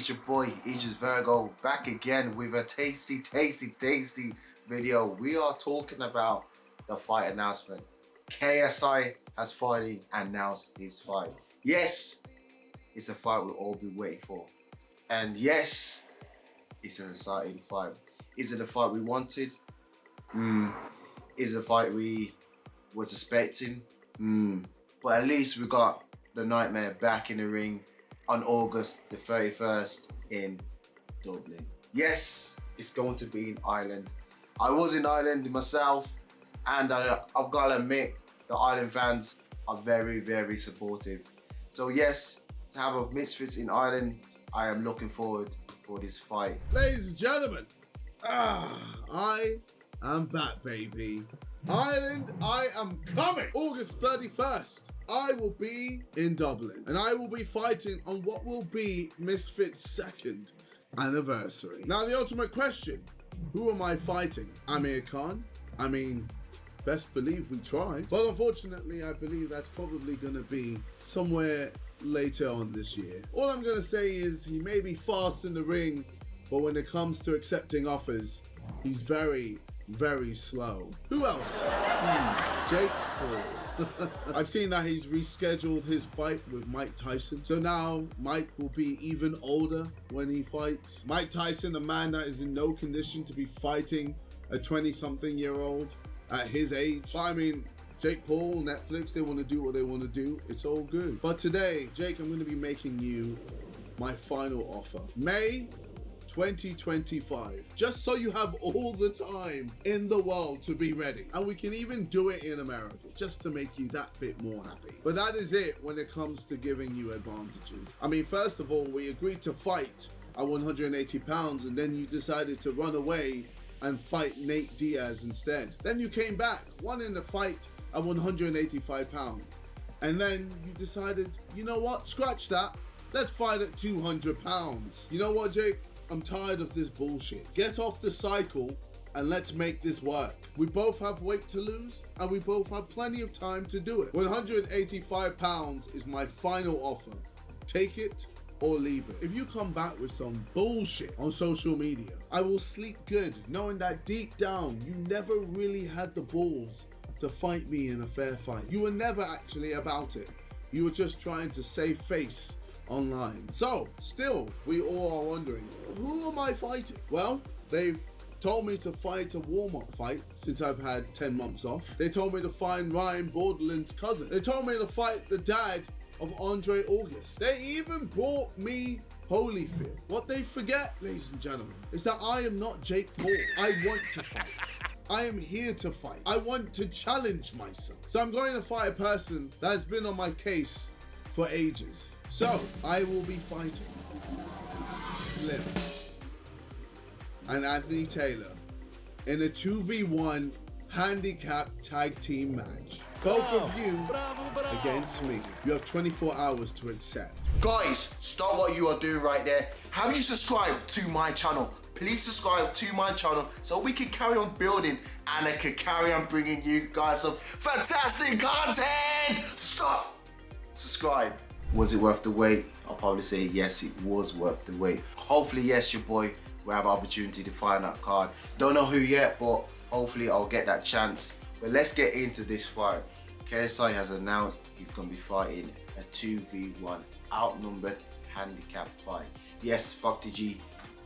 it's your boy Idris Virgo back again with a tasty video. We are talking about the fight announcement. KSI has finally announced his fight. Yes, it's a fight we'll all be waiting for. And yes, it's an exciting fight. Is it the fight we wanted? Is it the fight we was expecting? But at least we got the Nightmare back in the ring on August the 31st in Dublin. Yes, it's going to be in Ireland. I was in Ireland myself, and I've got to admit, the Ireland fans are very supportive. So yes, to have a Misfits in Ireland, I am looking forward for this fight. Ladies and gentlemen, I am back, baby. Ireland, I am coming. August 31st. I will be in Dublin, and I will be fighting on what will be Misfits' second anniversary. Now, the ultimate question, who am I fighting? Amir Khan? I mean, best believe we try. But unfortunately, I believe that's probably going to be somewhere later on this year. All I'm going to say is he may be fast in the ring, but when it comes to accepting offers, he's very slow. Who else? Jake Paul. I've seen that he's rescheduled his fight with Mike Tyson. So now Mike will be even older when he fights. Mike Tyson, a man that is in no condition to be fighting a 20-something-year-old at his age. But I mean, Jake Paul, Netflix, they want to do what they want to do. It's all good. But today, Jake, I'm going to be making you my final offer. May 2025, just so you have all the time in the world to be ready, and we can even do it in America just to make you that bit more happy. But that is it when it comes to giving you advantages. I mean, first of all, we agreed to fight at 180 pounds, and then you decided to run away and fight Nate Diaz instead. Then you came back, won in the fight at 185 pounds, and then you decided, you know what, scratch that, let's fight at 200 pounds. You know what, Jake? I'm tired of this bullshit. Get off the cycle and let's make this work. We both have weight to lose, and we both have plenty of time to do it. 185 pounds is my final offer. Take it or leave it. If you come back with some bullshit on social media, I will sleep good knowing that deep down you never really had the balls to fight me in a fair fight. You were never actually about it. You were just trying to save face online. So, still, we all are wondering, who am I fighting? Well, they've told me to fight a warm-up fight since I've had 10 months off. They told me to find Ryan Borderland's cousin. They told me to fight the dad of Andre August. They even brought me Holyfield. What they forget, ladies and gentlemen, is that I am not Jake Paul. I want to fight. I am here to fight. I want to challenge myself. So I'm going to fight a person that has been on my case for ages. So, I will be fighting Slim and Anthony Taylor in a 2v1 handicap tag team match. Both of you against me. You have 24 hours to accept. Guys, stop what you are doing right there. Have you subscribed to my channel? Please subscribe to my channel so we can carry on building and I can carry on bringing you guys some fantastic content. Stop. Subscribe. Was it worth the wait? I'll probably say yes, it was worth the wait. Hopefully, yes, your boy will have an opportunity to find that card. Don't know who yet, but hopefully I'll get that chance. But let's get into this fight. KSI has announced he's going to be fighting a 2v1 outnumbered handicap fight. Yes, Fuck the G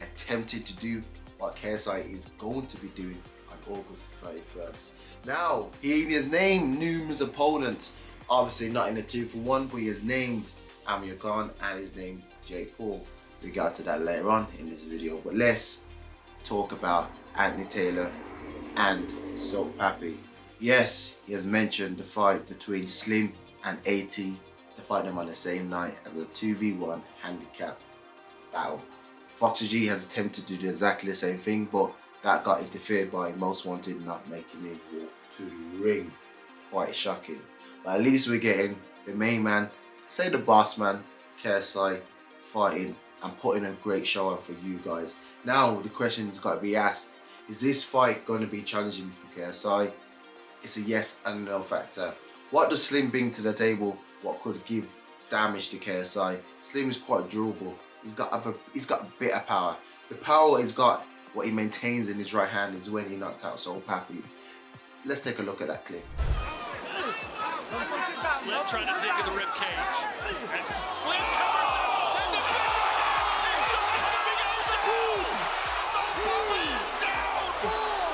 attempted to do what KSI is going to be doing on August 31st. Now, he has named numerous opponents. Obviously not in the 2-for-1, but he has named Amir Khan and he's named Jake Paul. We got to that later on in this video, but let's talk about Anthony Taylor and Soap Pappy. Yes, he has mentioned the fight between Slim and AT to fight them on the same night as a 2v1 handicap battle. Foxy G has attempted to do exactly the same thing, but that got interfered by Most Wanted not making him walk to the ring. Quite shocking. But at least we're getting the main man, say the boss man, KSI, fighting and putting a great show on for you guys. Now the question's got to be asked, is this fight going to be challenging for KSI? It's a yes and no factor. What does Slim bring to the table? What could give damage to KSI? Slim is quite durable he's got a bit of power. The power he's got, what he maintains in his right hand, is when he knocked out Soul Pappy. Let's take a look at that clip. Slim trying to dig in the rib cage. And Slim covers it. Soul Pappy is down!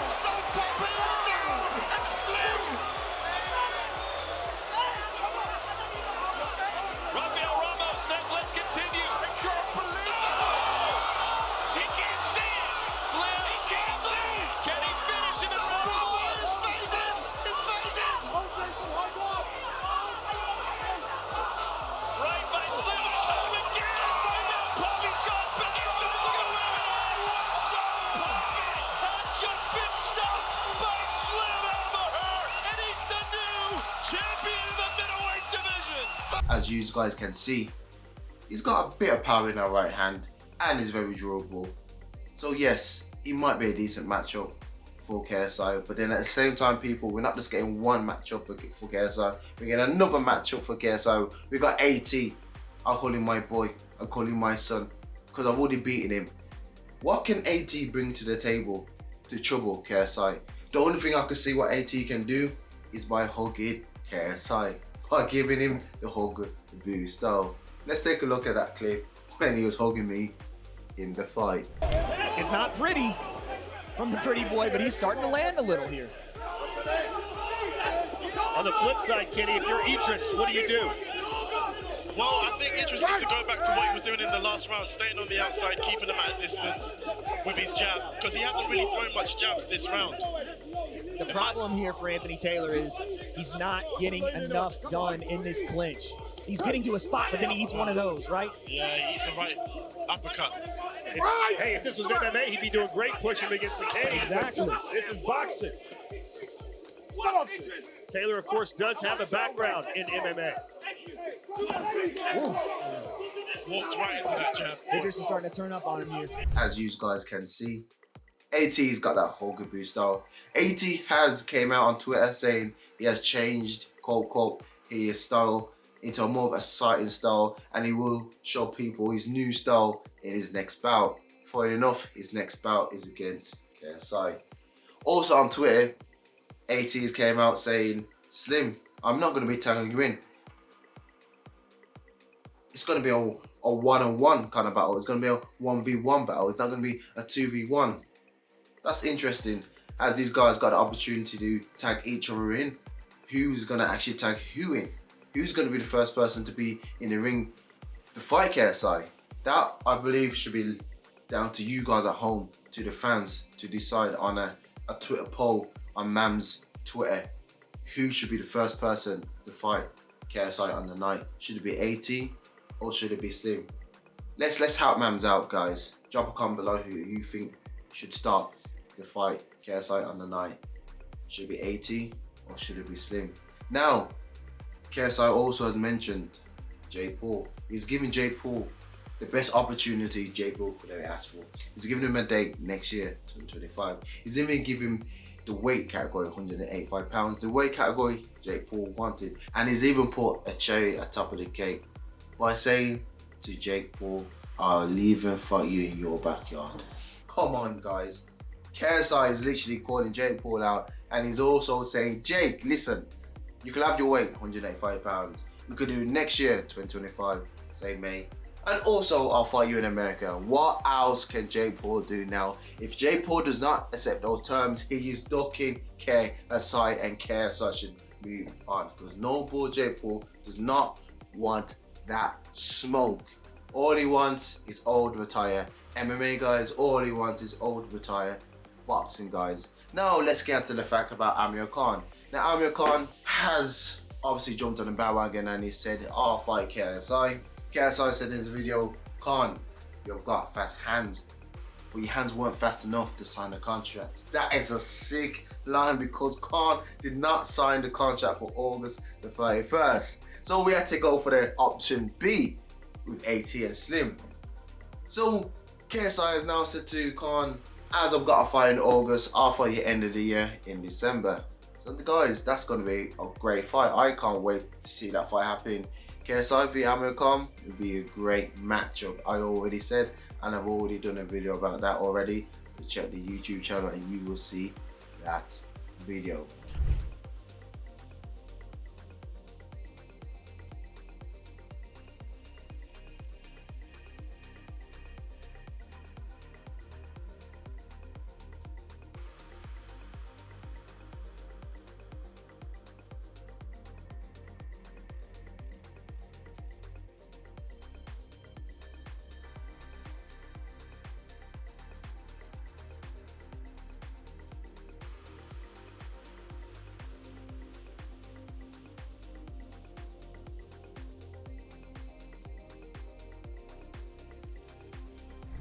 Soul Pappy is down! And Slim! Rafael Ramos says, let's continue. I can't believe this! He can't see it. Slim, he can't see it. Can he finish in the Soul front Pappy wall? is faded! It's faded! Right by Slim. Oh, again. And now Pappy's gone back into the win. Pappy has just been stopped by Slim Albadher. And he's the new champion in the middleweight division. As you guys can see, he's got a bit of power in our right hand and is very durable. So yes, he might be a decent matchup for KSI, but then at the same time, people, we're not just getting one matchup for KSI, we're getting another matchup for KSI. We got AT. I'll call him my boy, I'll call him my son, because I've already beaten him. What can AT bring to the table to trouble KSI? The only thing I can see what AT can do is by hugging KSI, by giving him the hug boost. So let's take a look at that clip when he was hugging me in the fight. It's not pretty from the pretty boy, but he's starting to land a little here. On the flip side, Kenny, if you're Idris, what do you do? Well, I think Idris needs to go back to what he was doing in the last round, staying on the outside, keeping him at a distance with his jab, because he hasn't really thrown much jabs this round. The problem here for Anthony Taylor is he's not getting enough done in this clinch. He's getting to a spot, but then he eats one of those, right? Yeah, he eats a right uppercut. Hey, if this was MMA, he'd be doing great pushing against the cage. Exactly. This is boxing. Taylor, of course, does have a background in MMA. Walks right into that jab. Idris is starting to turn up on him here. As you guys can see, AT's got that Hogan boost style. AT has came out on Twitter saying he has changed, quote, quote, his style into a more of a exciting style, and he will show people his new style in his next bout. Funny enough, his next bout is against KSI. Also on Twitter, AT's came out saying, Slim, I'm not going to be tagging you in. It's going to be a one-on-one kind of battle. It's going to be a 1v1 battle. It's not going to be a 2v1. That's interesting, as these guys got the opportunity to tag each other in. Who's going to actually tag who in? Who's going to be the first person to be in the ring to fight KSI? That, I believe, should be down to you guys at home, to the fans, to decide on a Twitter poll on Mams Twitter. Who should be the first person to fight KSI on the night? Should it be AT or should it be Slim? Let's help Mams out, guys. Drop a comment below who you think should start the fight KSI on the night. Should it be AT or should it be Slim? Now, KSI also has mentioned Jake Paul. He's giving Jake Paul the best opportunity Jake Paul could have asked for. He's giving him a date next year, 2025. He's even giving him the weight category, 185 pounds, the weight category Jake Paul wanted. And he's even put a cherry atop of the cake by saying to Jake Paul, I'll leave and fight you in your backyard. Come on, guys. KSI is literally calling Jake Paul out, and he's also saying, Jake, listen, you can have your weight, 185 pounds. We could do it next year, 2025, say May. And also, I'll fight you in America. What else can Jake Paul do now? If Jake Paul does not accept those terms, he is ducking KSI, and KSI should move on. Because no bull Jake Paul does not want that smoke. All he wants is old retire. MMA guys, all he wants is old retire. Boxing guys. Now let's get into the fact about Amir Khan. Now Amir Khan has obviously jumped on the bandwagon and he said, I'll fight KSI. KSI said in his video, Khan, you've got fast hands, but your hands weren't fast enough to sign the contract. That is a sick line because Khan did not sign the contract for August the 31st. So we had to go for the option B with AT and Slim. So KSI has now said to Khan, as I've got a fight in August, I'll fight you end of the year in December. So guys, that's going to be a great fight. I can't wait to see that fight happen. KSI v Amir Khan would be a great matchup, I already said, and I've already done a video about that already. So check the YouTube channel and you will see that video.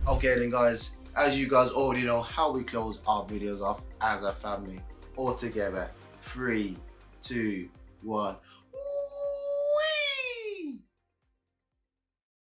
Okay then guys, as you guys already know how we close our videos off as a family. All together, 3, 2, 1.